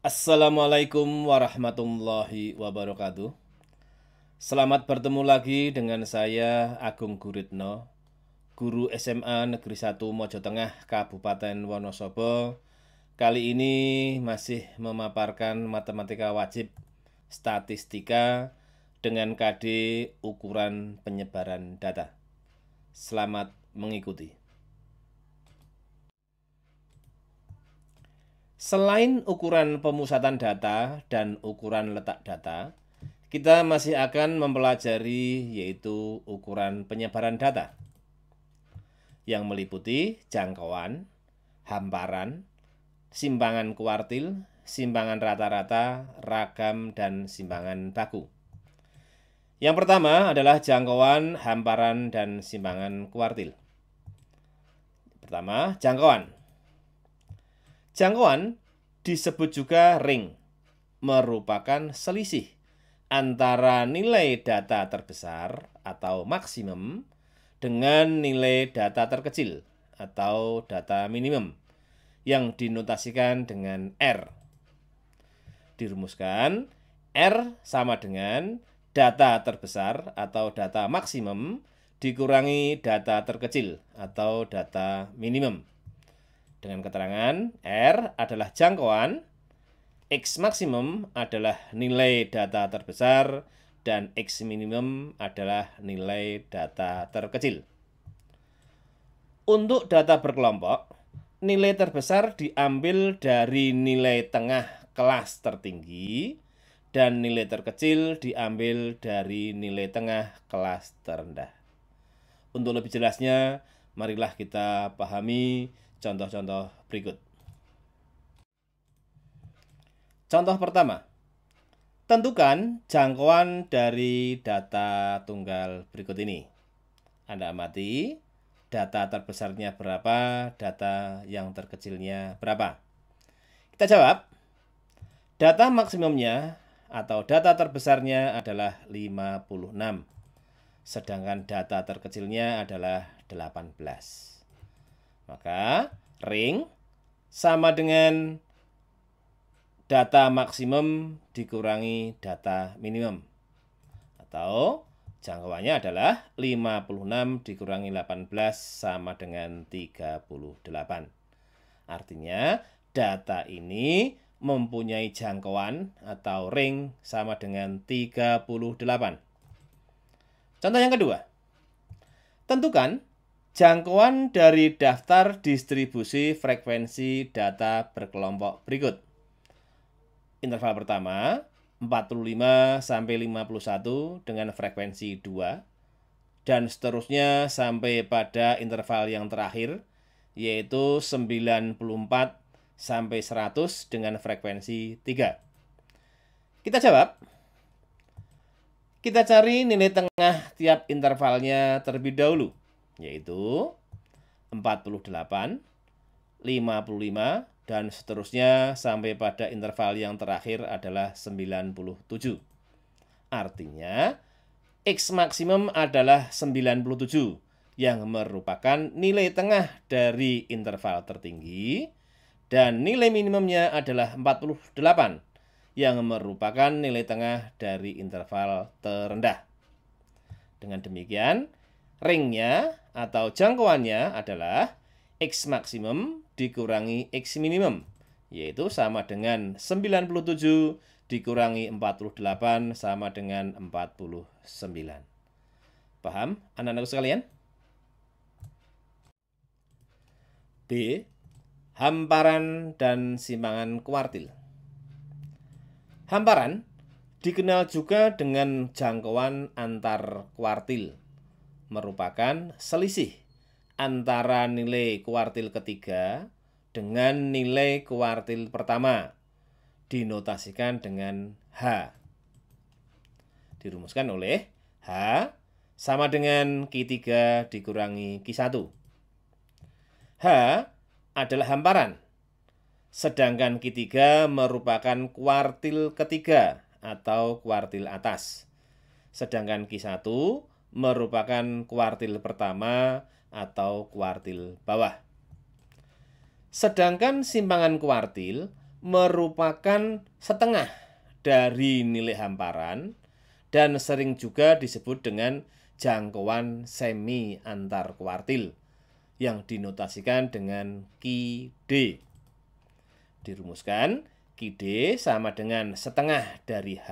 Assalamualaikum warahmatullahi wabarakatuh. Selamat bertemu lagi dengan saya Agung Guritno, guru SMA Negeri 1 Mojo Tengah, Kabupaten Wonosobo. Kali ini masih memaparkan matematika wajib statistika dengan KD ukuran penyebaran data. Selamat mengikuti. Selain ukuran pemusatan data dan ukuran letak data, kita masih akan mempelajari yaitu ukuran penyebaran data yang meliputi jangkauan, hamparan, simpangan kuartil, simpangan rata-rata, ragam, dan simpangan baku. Yang pertama adalah jangkauan, hamparan, dan simpangan kuartil. Pertama, jangkauan. Jangkauan disebut juga ring, merupakan selisih antara nilai data terbesar atau maksimum dengan nilai data terkecil atau data minimum yang dinotasikan dengan R. Dirumuskan, R sama dengan data terbesar atau data maksimum dikurangi data terkecil atau data minimum. Dengan keterangan, R adalah jangkauan, X maksimum adalah nilai data terbesar, dan X minimum adalah nilai data terkecil. Untuk data berkelompok, nilai terbesar diambil dari nilai tengah kelas tertinggi, dan nilai terkecil diambil dari nilai tengah kelas terendah. Untuk lebih jelasnya, marilah kita pahami contoh-contoh berikut. Contoh pertama, tentukan jangkauan dari data tunggal berikut ini. Anda amati data terbesarnya berapa, data yang terkecilnya berapa. Kita jawab, data maksimumnya atau data terbesarnya adalah 56, sedangkan data terkecilnya adalah 18. Maka ring sama dengan data maksimum dikurangi data minimum. Atau jangkauannya adalah 56 dikurangi 18 sama dengan 38. Artinya data ini mempunyai jangkauan atau ring sama dengan 38. Contoh yang kedua. Tentukan jangkauan dari daftar distribusi frekuensi data berkelompok berikut. Interval pertama 45 sampai 51 dengan frekuensi 2 dan seterusnya sampai pada interval yang terakhir yaitu 94 sampai 100 dengan frekuensi 3. Kita jawab. Kita cari nilai tengah tiap intervalnya terlebih dahulu, yaitu 48, 55, dan seterusnya sampai pada interval yang terakhir adalah 97. Artinya, X maksimum adalah 97, yang merupakan nilai tengah dari interval tertinggi, dan nilai minimumnya adalah 48, yang merupakan nilai tengah dari interval terendah. Dengan demikian, ringnya atau jangkauannya adalah X maksimum dikurangi X minimum, yaitu sama dengan 97 dikurangi 48 sama dengan 49. Paham, anak-anakku sekalian? B. Hamparan dan simpangan kuartil. Hamparan dikenal juga dengan jangkauan antar kuartil, merupakan selisih antara nilai kuartil ketiga dengan nilai kuartil pertama, dinotasikan dengan H. Dirumuskan oleh H sama dengan Q3 dikurangi Q1. H adalah hamparan, sedangkan Q3 merupakan kuartil ketiga atau kuartil atas, sedangkan Q1 merupakan kuartil pertama atau kuartil bawah. Sedangkan simpangan kuartil merupakan setengah dari nilai hamparan dan sering juga disebut dengan jangkauan semi antar kuartil yang dinotasikan dengan QD. Dirumuskan, QD sama dengan setengah dari H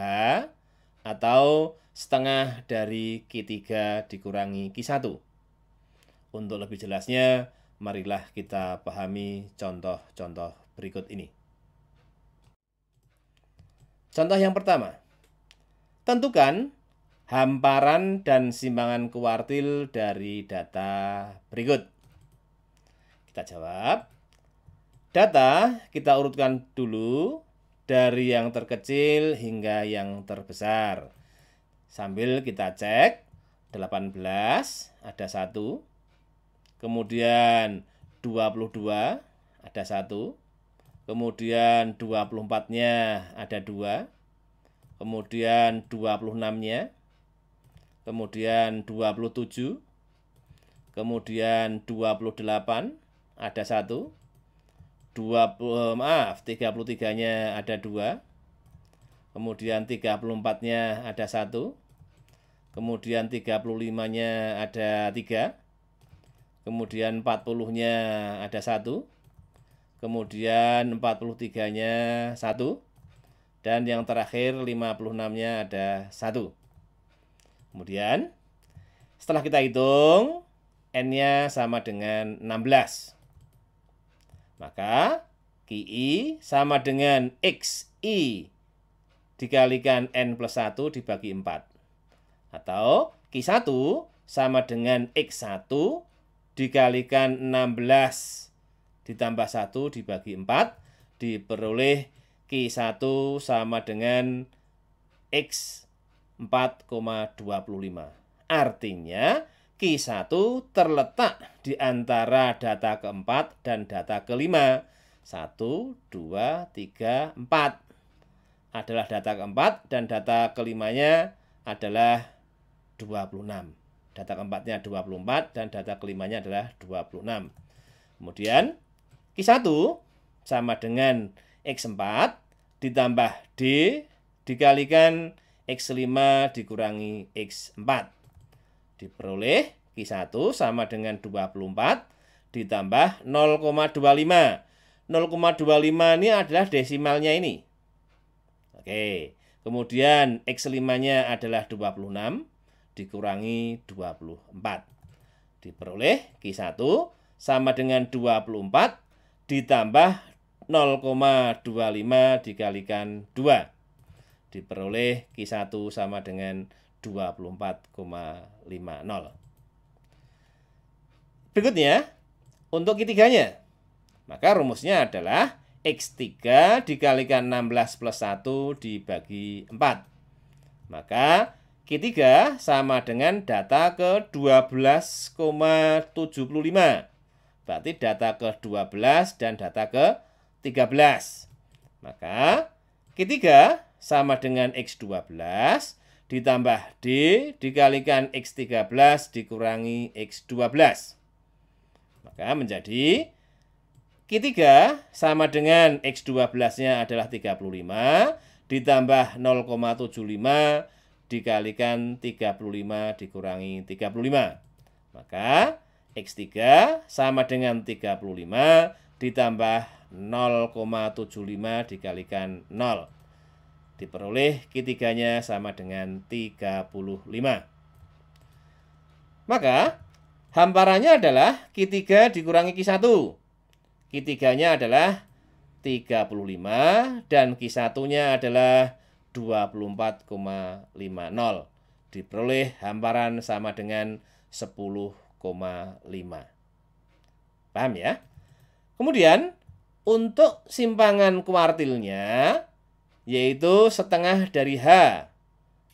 atau setengah dari Q3 dikurangi Q1. Untuk lebih jelasnya, marilah kita pahami contoh-contoh berikut ini. Contoh yang pertama, tentukan hamparan dan simpangan kuartil dari data berikut. Kita jawab. Data kita urutkan dulu dari yang terkecil hingga yang terbesar. Sambil kita cek, 18 ada 1, kemudian 22 ada 1, kemudian 24-nya ada 2, kemudian 26-nya, kemudian 27, kemudian 28 ada 1, 33-nya ada 2, kemudian 34-nya ada 1, kemudian 35-nya ada 3, kemudian 40-nya ada 1, kemudian 43-nya 1, dan yang terakhir 56-nya ada 1. Kemudian setelah kita hitung, N-nya sama dengan 16. Maka QI sama dengan XI dikalikan N plus 1 dibagi 4. Atau Q1 sama dengan X1 dikalikan 16 ditambah 1 dibagi 4. Diperoleh Q1 sama dengan X 4,25. Artinya Q1 terletak di antara data keempat dan data kelima. 1, 2, 3, 4 adalah data keempat dan data kelimanya adalah 26. Data keempatnya 24 dan data kelimanya adalah 26. Kemudian Q1 sama dengan X4 ditambah D dikalikan X5 dikurangi X4. Diperoleh Q1 sama dengan 24 ditambah 0,25. 0,25 ini adalah desimalnya ini. Oke, kemudian X5-nya adalah 26 dikurangi 24. Diperoleh Q1 sama dengan 24 ditambah 0,25 dikalikan 2. Diperoleh Q1 sama dengan 24,50. Berikutnya, untuk Q3-nya. Maka rumusnya adalah X3 dikalikan 16 plus 1 dibagi 4. Maka Q3 sama dengan data ke 12,75. Berarti data ke 12 dan data ke 13. Maka Q3 sama dengan X12 ditambah D dikalikan X13 dikurangi X12. Maka menjadi Q3 sama dengan X12-nya adalah 35 ditambah 0,75 dikalikan 35 dikurangi 35. Maka X3 sama dengan 35 ditambah 0,75 dikalikan 0. Diperoleh Q3-nya sama dengan 35. Maka hamparannya adalah Q3 dikurangi Q1. Q3-nya adalah 35 dan Q1-nya adalah 24,50. Diperoleh hamparan sama dengan 10,5. Paham ya? Kemudian untuk simpangan kuartilnya yaitu setengah dari H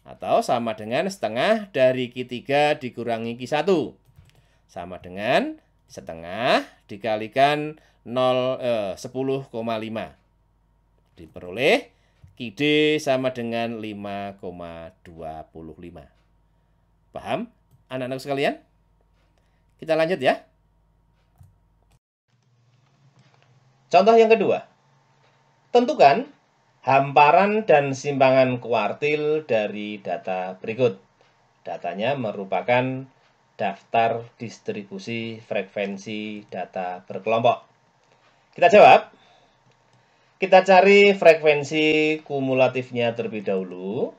atau sama dengan setengah dari Q3 dikurangi Q1. Sama dengan setengah dikalikan 10,5. Diperoleh QD sama dengan 5,25. Paham anak-anak sekalian? Kita lanjut ya. Contoh yang kedua. Tentukan hamparan dan simpangan kuartil dari data berikut. Datanya merupakan daftar distribusi frekuensi data berkelompok. Kita jawab. Kita cari frekuensi kumulatifnya terlebih dahulu,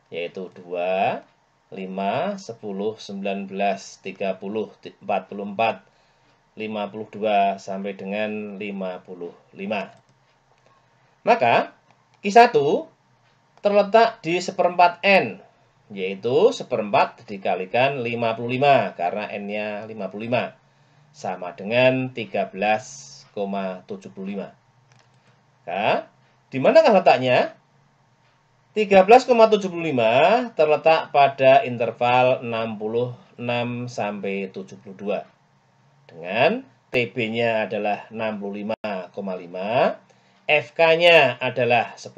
yaitu 2, 5, 10, 19, 30, 44, 52, sampai dengan 55. Maka, Q1 terletak di seperempat N, yaitu seperempat dikalikan 55, karena N-nya 55, sama dengan 13,75. Nah, di manakah letaknya? 13,75 terletak pada interval 66 sampai 72. Dengan TB-nya adalah 65,5, FK-nya adalah 10,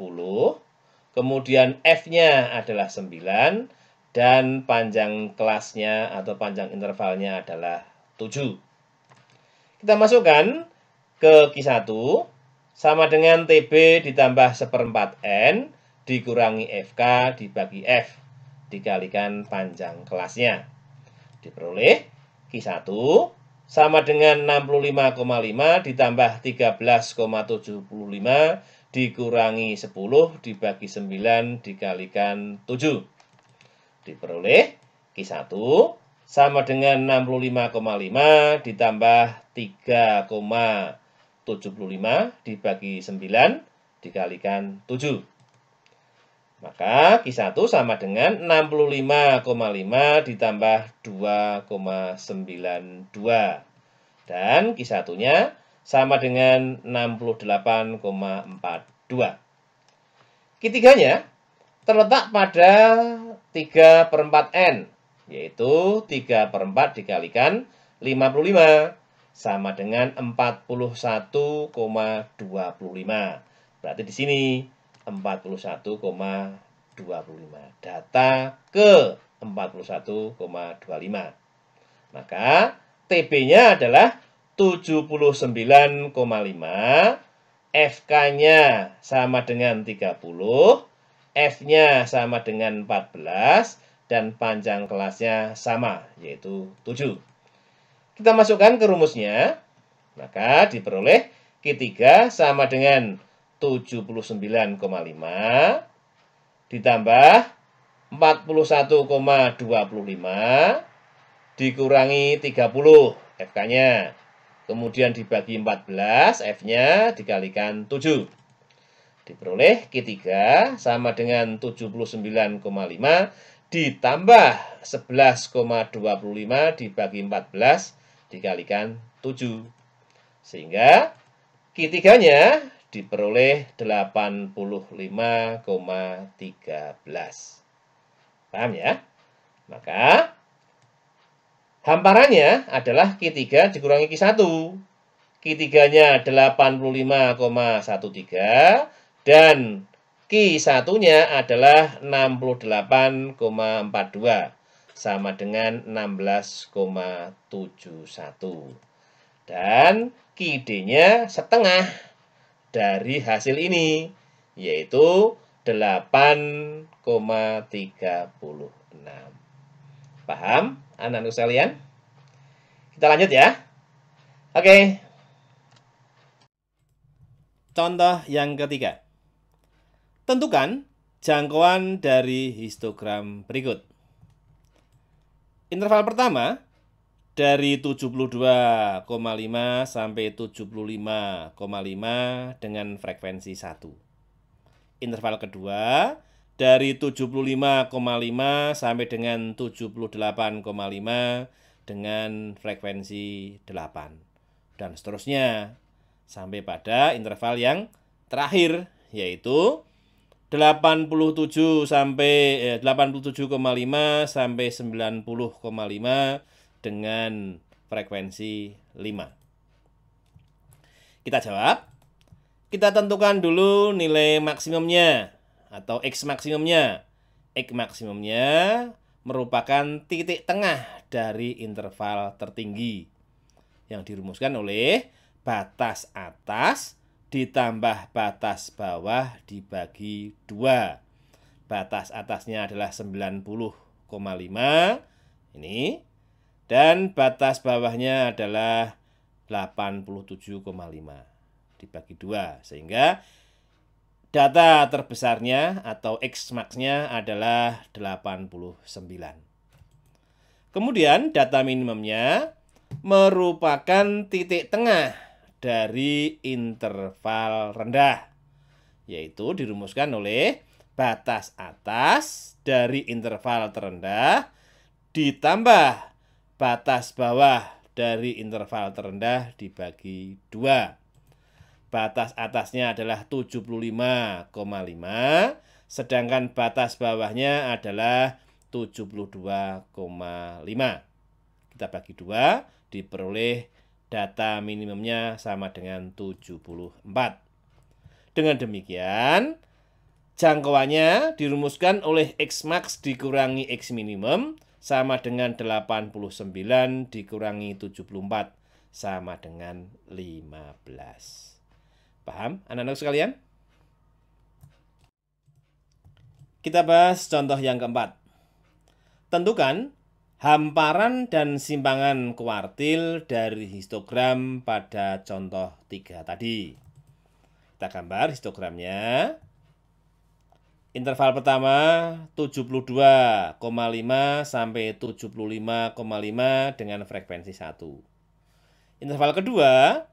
kemudian F-nya adalah 9, dan panjang kelasnya atau panjang intervalnya adalah 7. Kita masukkan ke Q1, sama dengan TB ditambah seperempat N dikurangi FK dibagi F dikalikan panjang kelasnya. Diperoleh Q1 sama dengan 65,5 ditambah 13,75 dikurangi 10 dibagi 9 dikalikan 7. Diperoleh Q1 sama dengan 65,5 ditambah 3,75 dibagi 9 dikalikan 7. Maka Q1 sama dengan 65,5 ditambah 2,92. Dan Q1-nya sama dengan 68,42. Q3-nya terletak pada 3/4 N, yaitu 3/4 dikalikan 55. Sama dengan 41,25. Berarti di sini 41,25. Data ke 41,25. Maka TB-nya adalah 79,5. FK-nya sama dengan 30. F-nya sama dengan 14. Dan panjang kelasnya sama, yaitu 7. Kita masukkan ke rumusnya, maka diperoleh Q3 sama dengan 79,5 ditambah 41,25 dikurangi 30 FK-nya. Kemudian dibagi 14, F-nya dikalikan 7. Diperoleh Q3 sama dengan 79,5 ditambah 11,25 dibagi 14 dikalikan 7. Sehingga Q3-nya diperoleh 85,13. Paham ya? Maka hamparannya adalah Q3 dikurangi Q1. Q3-nya 85,13 dan Q1-nya adalah 68,42 sama dengan 16,71. Dan QD-nya setengah dari hasil ini, yaitu 8,36. Paham, anak-anak sekalian? Kita lanjut ya. Oke. Contoh yang ketiga. Tentukan jangkauan dari histogram berikut. Interval pertama dari 72,5 sampai 75,5 dengan frekuensi 1. Interval kedua dari 75,5 sampai dengan 78,5 dengan frekuensi 8. Dan seterusnya sampai pada interval yang terakhir, yaitu 87,5 sampai 90,5 dengan frekuensi 5. Kita jawab. Kita tentukan dulu nilai maksimumnya atau X maksimumnya. X maksimumnya merupakan titik tengah dari interval tertinggi yang dirumuskan oleh batas atas ditambah batas bawah dibagi 2. Batas atasnya adalah 90,5 ini, dan batas bawahnya adalah 87,5 dibagi 2, sehingga data terbesarnya atau X-max-nya adalah 89. Kemudian data minimumnya merupakan titik tengah dari interval rendah, yaitu dirumuskan oleh batas atas dari interval terendah ditambah batas bawah dari interval terendah dibagi 2. Batas atasnya adalah 75,5, sedangkan batas bawahnya adalah 72,5. Kita bagi 2, diperoleh data minimumnya sama dengan 74. Dengan demikian, jangkauannya dirumuskan oleh X-max dikurangi X-minimum sama dengan 89 dikurangi 74 sama dengan 15. Paham, anak-anak sekalian? Kita bahas contoh yang keempat. Tentukan hamparan dan simpangan kuartil dari histogram pada contoh 3 tadi. Kita gambar histogramnya. Interval pertama 72,5 sampai 75,5 dengan frekuensi 1. Interval kedua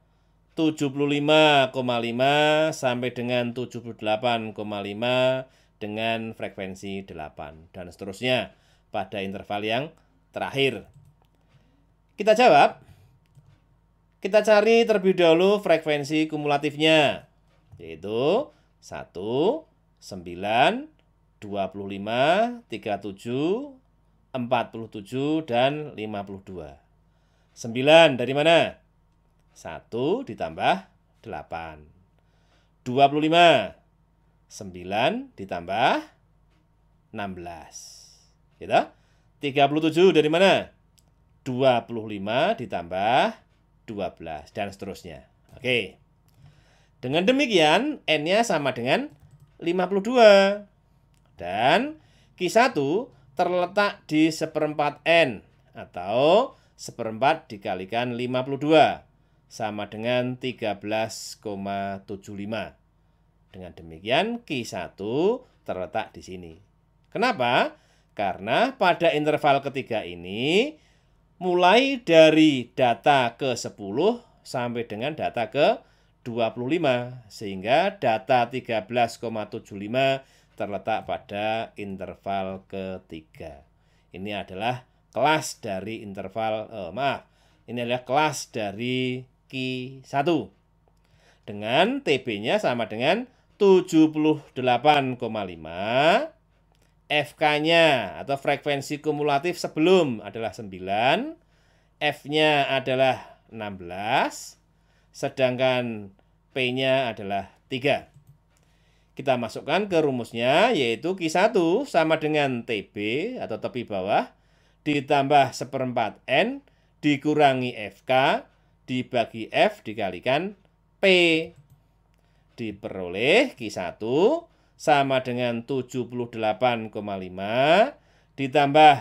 75,5 sampai dengan 78,5 dengan frekuensi 8, dan seterusnya pada interval yang terakhir. Kita jawab. Kita cari terlebih dahulu frekuensi kumulatifnya, yaitu 1, 9, 25, 37, 47, dan 52. 9 dari mana? 1 ditambah 8. 25. 9 ditambah 16. Gitu? 37 dari mana? 25 ditambah 12, dan seterusnya. Oke. Dengan demikian, N-nya sama dengan 52. Dan Q1 terletak di 1/4 N, atau 1/4 dikalikan 52, sama dengan 13,75. Dengan demikian, Q1 terletak di sini. Kenapa? Karena pada interval ketiga ini, mulai dari data ke-10 sampai dengan data ke-25, sehingga data 13,75 terletak pada interval ketiga. Ini adalah kelas dari ini adalah kelas dari Q1. Dengan TB-nya sama dengan 78,5. FK-nya atau frekuensi kumulatif sebelum adalah 9. F-nya adalah 16. Sedangkan P-nya adalah 3. Kita masukkan ke rumusnya, yaitu Q1 sama dengan TB atau tepi bawah ditambah 1/4 N dikurangi FK dibagi F dikalikan P. Diperoleh Q1 sama dengan 78,5 ditambah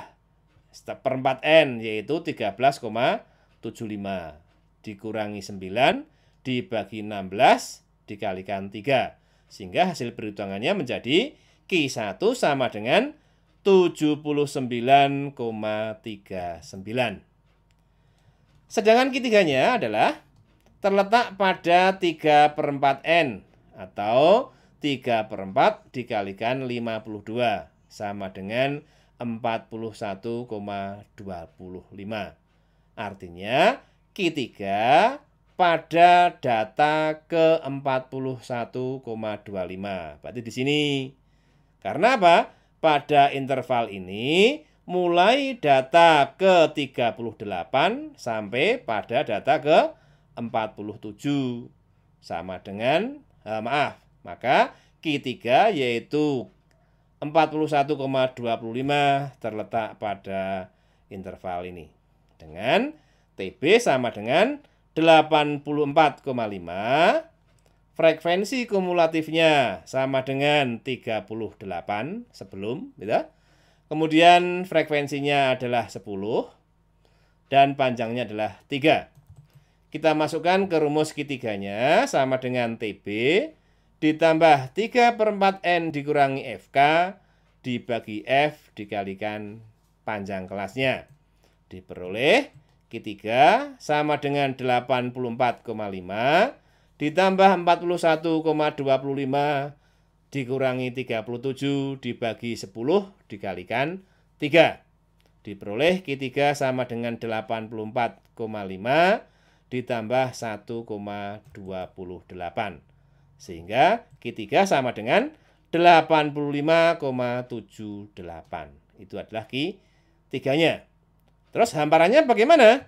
1/4 N, yaitu 13,75 dikurangi 9 dibagi 16 dikalikan 3. Sehingga hasil perhitungannya menjadi Q1 sama dengan 79,39. Sedangkan Q3-nya adalah terletak pada 3/4 N, atau 3/4 dikalikan 52 sama dengan 41,25. Artinya Q3 pada data ke-41,25. Berarti di sini. Karena apa? Pada interval ini mulai data ke-38 sampai pada data ke-47 sama dengan maka Q3 yaitu 41,25 terletak pada interval ini. Dengan TB sama dengan 84,5 frekuensi kumulatifnya sama dengan 38 sebelum, gitu. Kemudian frekuensinya adalah 10 dan panjangnya adalah 3. Kita masukkan ke rumus Q3-nya sama dengan TB ditambah 3/4 N dikurangi FK dibagi F dikalikan panjang kelasnya. Diperoleh Q3 sama dengan 84,5 ditambah 41,25 dikurangi 37 dibagi 10 dikalikan 3. Diperoleh Q3 sama dengan 84,5 ditambah 1,28. Sehingga Q3 sama dengan 85,78. Itu adalah Q3-nya. Terus hamparannya bagaimana?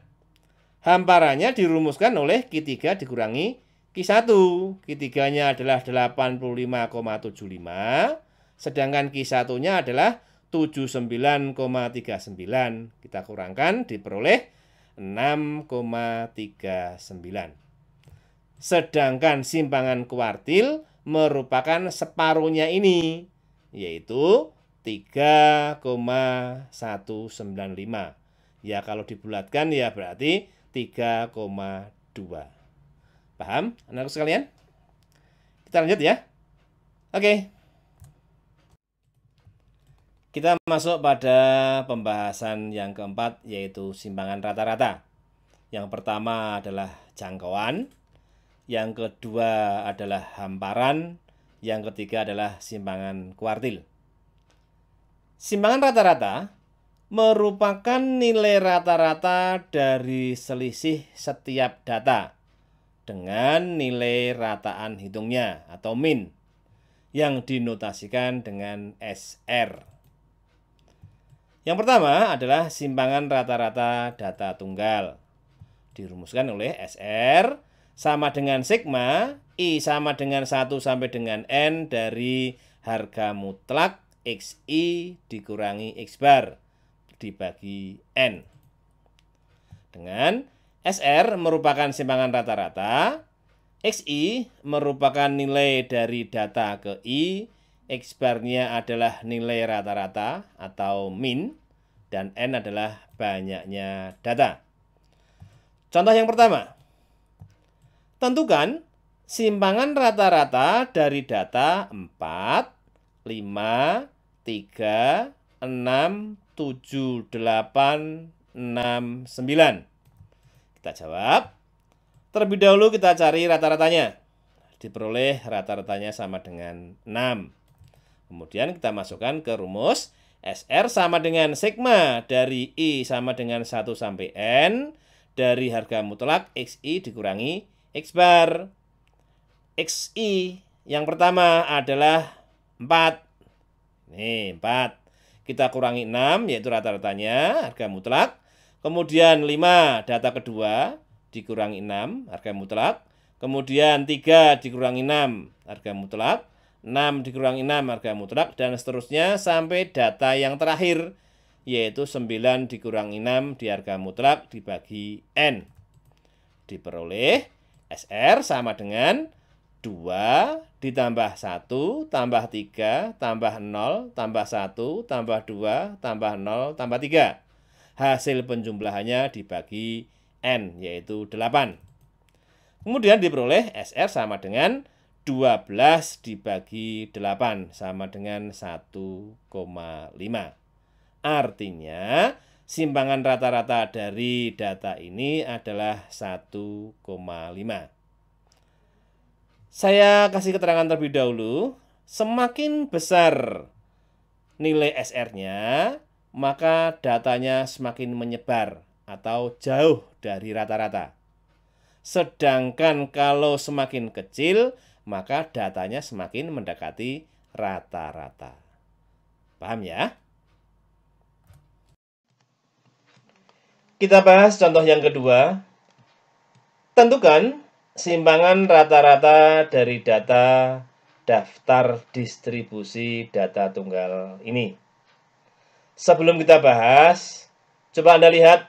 Hamparannya dirumuskan oleh Q3 dikurangi Q1. Q3-nya adalah 85,75, sedangkan Q1-nya adalah 79,39. Kita kurangkan diperoleh 6,39. Sedangkan simpangan kuartil merupakan separuhnya ini, yaitu 3,195. Ya kalau dibulatkan ya berarti 3,2. Paham anak-anak sekalian? Kita lanjut ya. Oke. Kita masuk pada pembahasan yang keempat, yaitu simpangan rata-rata. Yang pertama adalah jangkauan, yang kedua adalah hamparan, yang ketiga adalah simpangan kuartil. Simpangan rata-rata merupakan nilai rata-rata dari selisih setiap data dengan nilai rataan hitungnya atau min yang dinotasikan dengan SR. Yang pertama adalah simpangan rata-rata data tunggal. Dirumuskan oleh SR sama dengan sigma I sama dengan 1 sampai dengan N dari harga mutlak XI dikurangi X bar dibagi N. Dengan SR merupakan simpangan rata-rata, XI merupakan nilai dari data ke I, X bar-nya adalah nilai rata-rata atau min, dan N adalah banyaknya data. Contoh yang pertama, tentukan simpangan rata-rata dari data 4, 5, 3, 6, 7, 8, 6, 9. Kita jawab. Terlebih dahulu kita cari rata-ratanya. Diperoleh rata-ratanya sama dengan 6. Kemudian kita masukkan ke rumus. SR sama dengan sigma dari I sama dengan 1 sampai N dari harga mutlak XI dikurangi X bar. XI yang pertama adalah 4. Nih 4. Kita kurangi 6 yaitu rata-ratanya harga mutlak. Kemudian 5 data kedua dikurangi 6 harga mutlak. Kemudian 3 dikurangi 6 harga mutlak. 6 dikurangi 6 harga mutlak dan seterusnya sampai data yang terakhir yaitu 9 dikurangi 6 di harga mutlak dibagi N. Diperoleh SR sama dengan 2 ditambah 1 tambah 3 tambah 0 tambah 1 tambah 2 tambah 0 tambah 3. Hasil penjumlahannya dibagi N, yaitu 8. Kemudian diperoleh SR sama dengan 12 dibagi 8, sama dengan 1,5. Artinya, simpangan rata-rata dari data ini adalah 1,5. Saya kasih keterangan terlebih dahulu. Semakin besar nilai SR-nya, maka datanya semakin menyebar atau jauh dari rata-rata. Sedangkan kalau semakin kecil, maka datanya semakin mendekati rata-rata. Paham ya? Kita bahas contoh yang kedua. Tentukan simpangan rata-rata dari data daftar distribusi data tunggal ini. Sebelum kita bahas, coba Anda lihat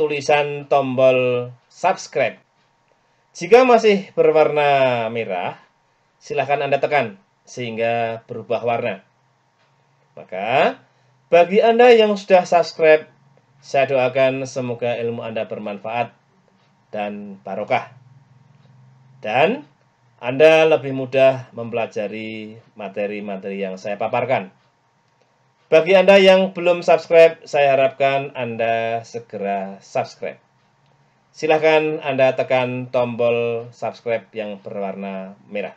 tulisan tombol subscribe. Jika masih berwarna merah, silahkan Anda tekan sehingga berubah warna. Maka, bagi Anda yang sudah subscribe, saya doakan semoga ilmu Anda bermanfaat dan barokah. Dan Anda lebih mudah mempelajari materi-materi yang saya paparkan. Bagi Anda yang belum subscribe, saya harapkan Anda segera subscribe. Silahkan Anda tekan tombol subscribe yang berwarna merah.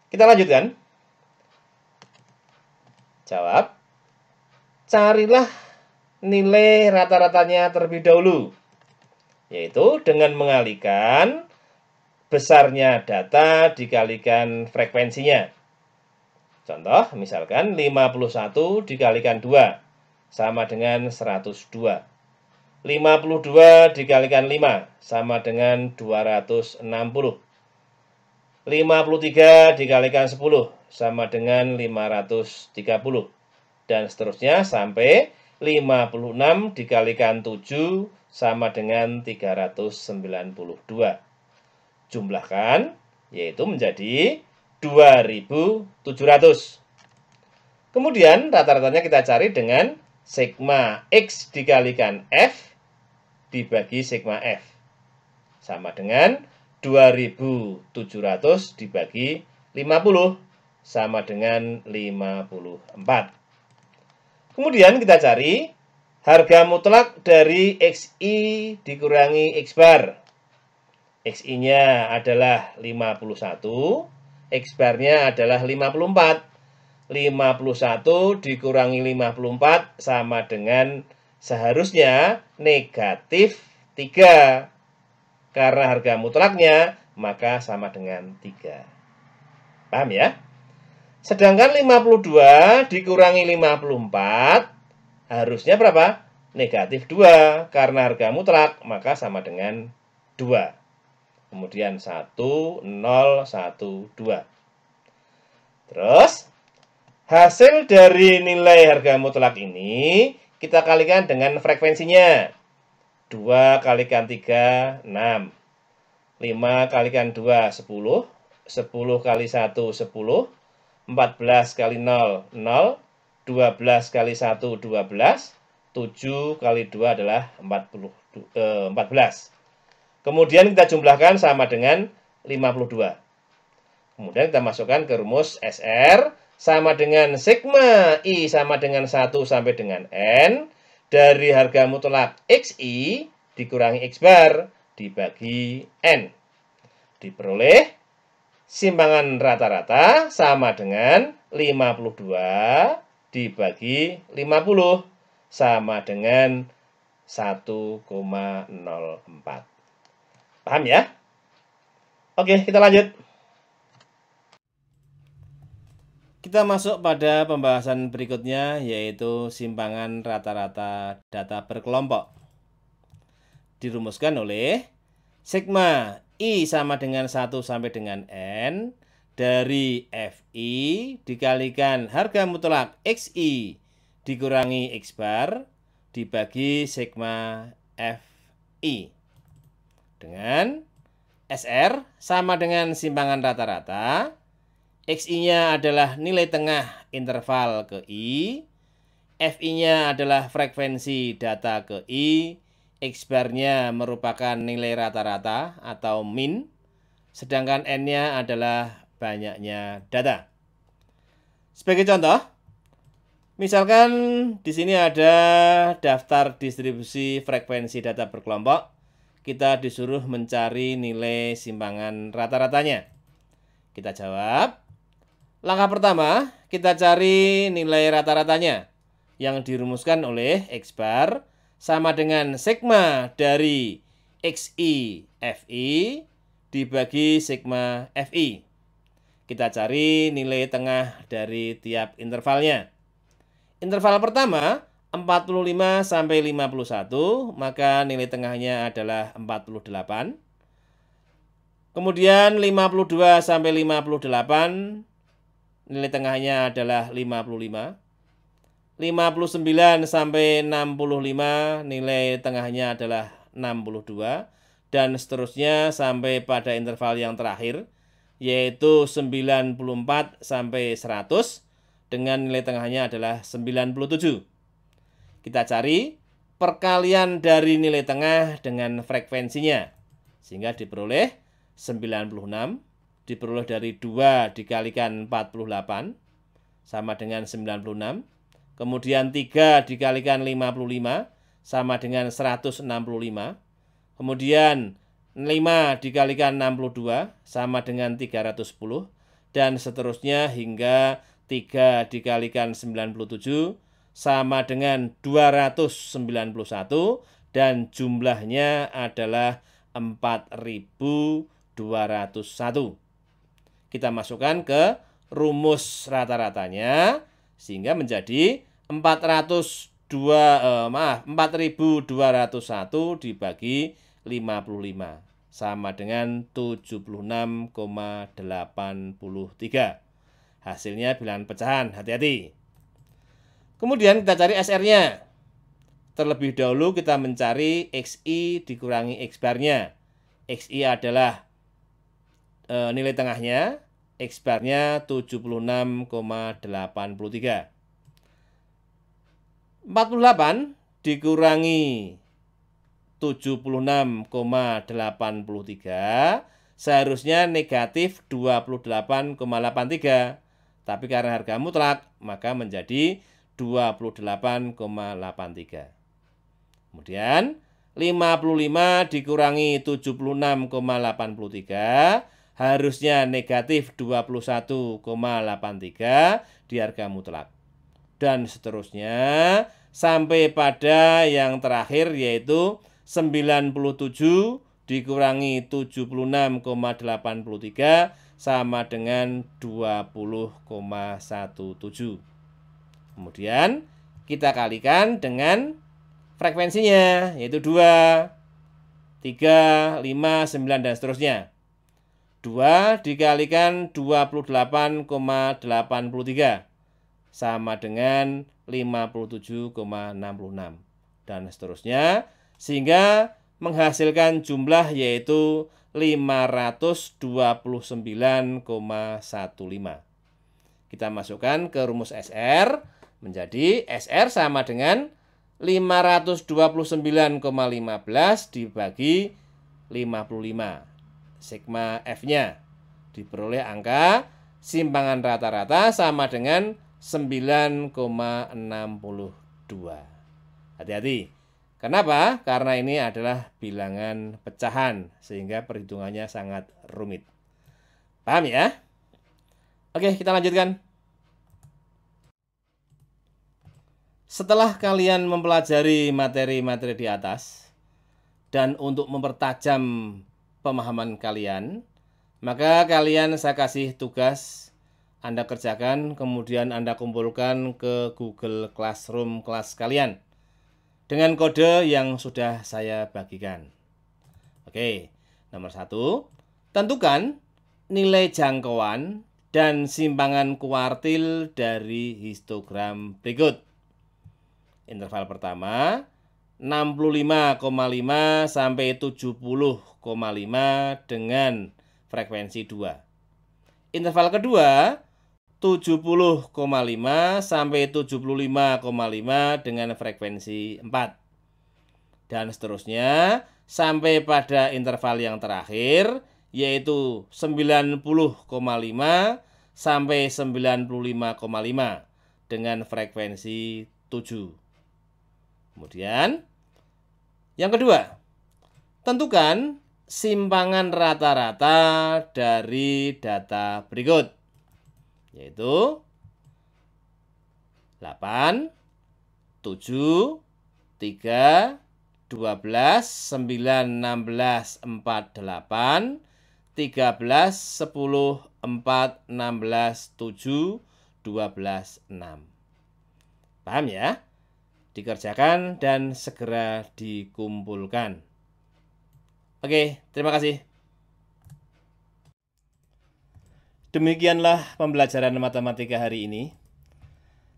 Kita lanjutkan. Jawab. Carilah nilai rata-ratanya terlebih dahulu, yaitu dengan mengalihkan besarnya data dikalikan frekuensinya. Contoh, misalkan 51 dikalikan 2 sama dengan 102. 52 dikalikan 5 sama dengan 260. 53 dikalikan 10 sama dengan 530. Dan seterusnya sampai 56 dikalikan 7 sama dengan 392. Jumlahkan, yaitu menjadi 2700. Kemudian rata-ratanya kita cari dengan sigma X dikalikan F dibagi sigma F. Sama dengan 2700 dibagi 50 sama dengan 54. Kemudian kita cari harga mutlak dari XI dikurangi X bar. XI-nya adalah 51, X bar-nya adalah 54. 51 dikurangi 54 sama dengan seharusnya negatif 3. Karena harga mutlaknya, maka sama dengan 3. Paham ya? Sedangkan 52 dikurangi 54, harusnya berapa? Negatif 2. Karena harga mutlak, maka sama dengan 2. Kemudian 1, 0, 1, 2. Terus, hasil dari nilai harga mutlak ini, kita kalikan dengan frekuensinya. 2 kalikan 3, 6. 5 kalikan 2, 10. 10 kali 1, 10. 14 kali 0, 0. 12 kali 1, 12. 7 kali 2 adalah 14. Kemudian kita jumlahkan sama dengan 52. Kemudian kita masukkan ke rumus SR sama dengan sigma I sama dengan 1 sampai dengan N dari harga mutlak XI dikurangi X bar dibagi N. Diperoleh simpangan rata-rata sama dengan 52 dibagi 50 sama dengan 1,04. Paham ya? Oke, kita lanjut. Kita masuk pada pembahasan berikutnya, yaitu simpangan rata-rata data berkelompok. Dirumuskan oleh sigma I sama dengan 1 sampai dengan N dari FI dikalikan harga mutlak XI dikurangi X bar dibagi sigma FI. Dengan SR sama dengan simpangan rata-rata. XI-nya adalah nilai tengah interval ke I. FI-nya adalah frekuensi data ke I. X bar-nya merupakan nilai rata-rata atau min, sedangkan N-nya adalah banyaknya data. Sebagai contoh, misalkan di sini ada daftar distribusi frekuensi data berkelompok, kita disuruh mencari nilai simpangan rata-ratanya. Kita jawab. Langkah pertama, kita cari nilai rata-ratanya yang dirumuskan oleh X bar sama dengan sigma dari XI FI dibagi sigma FI. Kita cari nilai tengah dari tiap intervalnya. Interval pertama 45 sampai 51, maka nilai tengahnya adalah 48. Kemudian 52 sampai 58, nilai tengahnya adalah 55. 59 sampai 65 nilai tengahnya adalah 62 dan seterusnya sampai pada interval yang terakhir yaitu 94 sampai 100 dengan nilai tengahnya adalah 97. Kita cari perkalian dari nilai tengah dengan frekuensinya sehingga diperoleh 96 diperoleh dari 2 dikalikan 48 sama dengan 96. Kemudian 3 dikalikan 55 sama dengan 165. Kemudian 5 dikalikan 62 sama dengan 310. Dan seterusnya hingga 3 dikalikan 97 sama dengan 291. Dan jumlahnya adalah 4201. Kita masukkan ke rumus rata-ratanya sehingga menjadi 4201 dibagi 55 sama dengan 76,83. Hasilnya bilangan pecahan, hati-hati. Kemudian kita cari SR-nya. Terlebih dahulu kita mencari XI dikurangi X bar-nya. XI adalah nilai tengahnya, X bar-nya 76,83. 48 dikurangi 76,83 seharusnya negatif 28,83. Tapi karena harga mutlak maka menjadi 28,83. Kemudian 55 dikurangi 76,83 harusnya negatif 21,83 di harga mutlak. Dan seterusnya sampai pada yang terakhir yaitu 97 dikurangi 76,83 sama dengan 20,17. Kemudian kita kalikan dengan frekuensinya yaitu 2, 3, 5, 9 dan seterusnya. 2 dikalikan 28,83 sama dengan 57,66 dan seterusnya sehingga menghasilkan jumlah yaitu 529,15. Kita masukkan ke rumus SR menjadi SR sama dengan 529,15 dibagi 55. Sigma F-nya diperoleh angka simpangan rata-rata sama dengan 9,62. Hati-hati. Kenapa? Karena ini adalah bilangan pecahan sehingga perhitungannya sangat rumit. Paham ya? Oke, kita lanjutkan. Setelah kalian mempelajari materi-materi di atas dan untuk mempertajam pemahaman kalian, maka kalian saya kasih tugas Anda kerjakan, kemudian Anda kumpulkan ke Google Classroom kelas kalian dengan kode yang sudah saya bagikan. Oke, nomor 1, tentukan nilai jangkauan dan simpangan kuartil dari histogram berikut. Interval pertama 65,5 sampai 70,5 dengan frekuensi 2. Interval kedua 70,5 sampai 75,5 dengan frekuensi 4. Dan seterusnya sampai pada interval yang terakhir yaitu 90,5 sampai 95,5 dengan frekuensi 7. Kemudian yang kedua, tentukan simpangan rata-rata dari data berikut, yaitu 8, 7, 3, 12, 9, 16, 4, 8, 13, 10, 4, 16, 7, 12, 6. Paham ya? Dikerjakan dan segera dikumpulkan. Oke, terima kasih. Demikianlah pembelajaran matematika hari ini.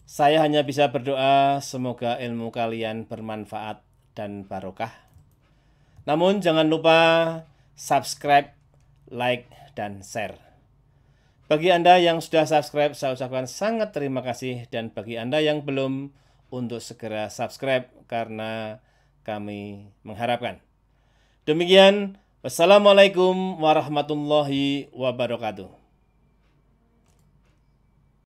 Saya hanya bisa berdoa semoga ilmu kalian bermanfaat dan barokah. Namun jangan lupa subscribe, like, dan share. Bagi Anda yang sudah subscribe, saya ucapkan sangat terima kasih. Dan bagi Anda yang belum, untuk segera subscribe karena kami mengharapkan. Demikian, wassalamualaikum warahmatullahi wabarakatuh.